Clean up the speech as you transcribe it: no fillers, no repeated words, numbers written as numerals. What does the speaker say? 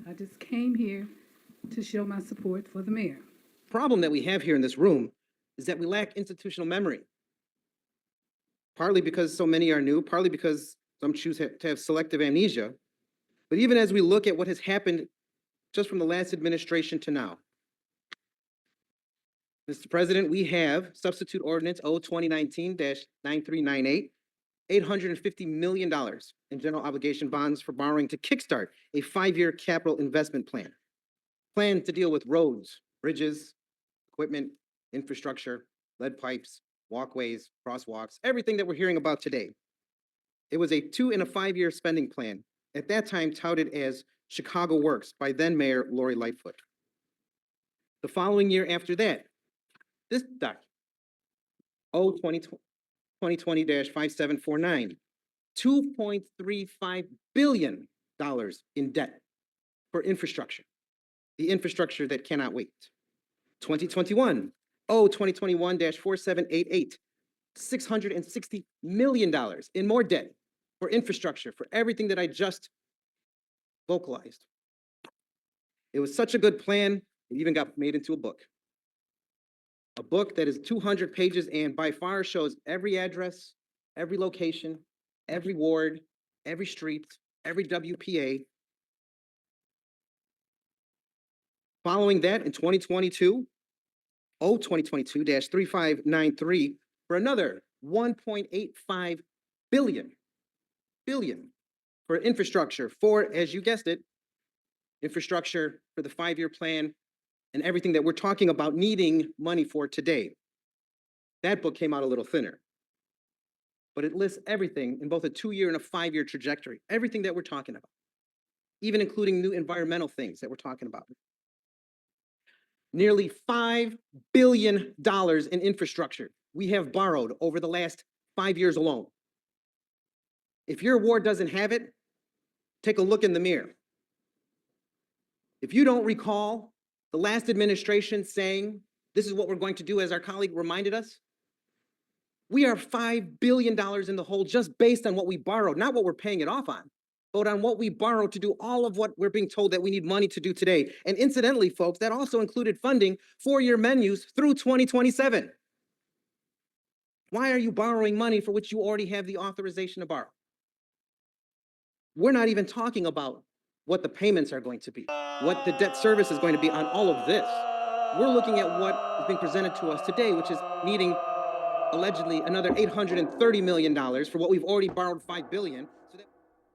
I just came here to show my support for the mayor. Problem that we have here in this room is that we lack institutional memory. Partly because so many are new, partly because some choose to have selective amnesia. But even as we look at what has happened just from the last administration to now, Mr. President, we have substitute ordinance O 2019-9398, $850 million in general obligation bonds for borrowing to kickstart a 5-year capital investment plan to deal with roads, bridges, equipment, infrastructure, lead pipes, walkways, crosswalks, everything that we're hearing about today. It was a 2 and a 5-year spending plan, at that time touted as Chicago Works by then Mayor Lori Lightfoot. The following year after that, this document, O 2020-5749, $2.35 billion in debt for infrastructure, the infrastructure that cannot wait. 2021, O 2021-4788, $660 million in more debt for infrastructure, for everything that I just vocalized. It was such a good plan, it even got made into a book. A book that is 200 pages and by far shows every address, every location, every ward, every street, every WPA. Following that, in 2022, O 2022-3593 for another 1.85 billion for infrastructure for, as you guessed it, infrastructure for the 5-year plan and everything that we're talking about needing money for today. That book came out a little thinner, but it lists everything in both a 2-year and a 5-year trajectory, everything that we're talking about, even including new environmental things that we're talking about. Nearly $5 billion in infrastructure we have borrowed over the last 5 years alone. If your ward doesn't have it, take a look in the mirror. If you don't recall the last administration saying, this is what we're going to do, as our colleague reminded us, we are $5 billion in the hole just based on what we borrowed, not what we're paying it off on, but on what we borrowed to do all of what we're being told that we need money to do today. And incidentally, folks, that also included funding for your menus through 2027. Why are you borrowing money for which you already have the authorization to borrow? We're not even talking about what the payments are going to be, what the debt service is going to be on all of this. We're looking at what is being presented to us today, which is needing allegedly another $830 million for what we've already borrowed $5 billion.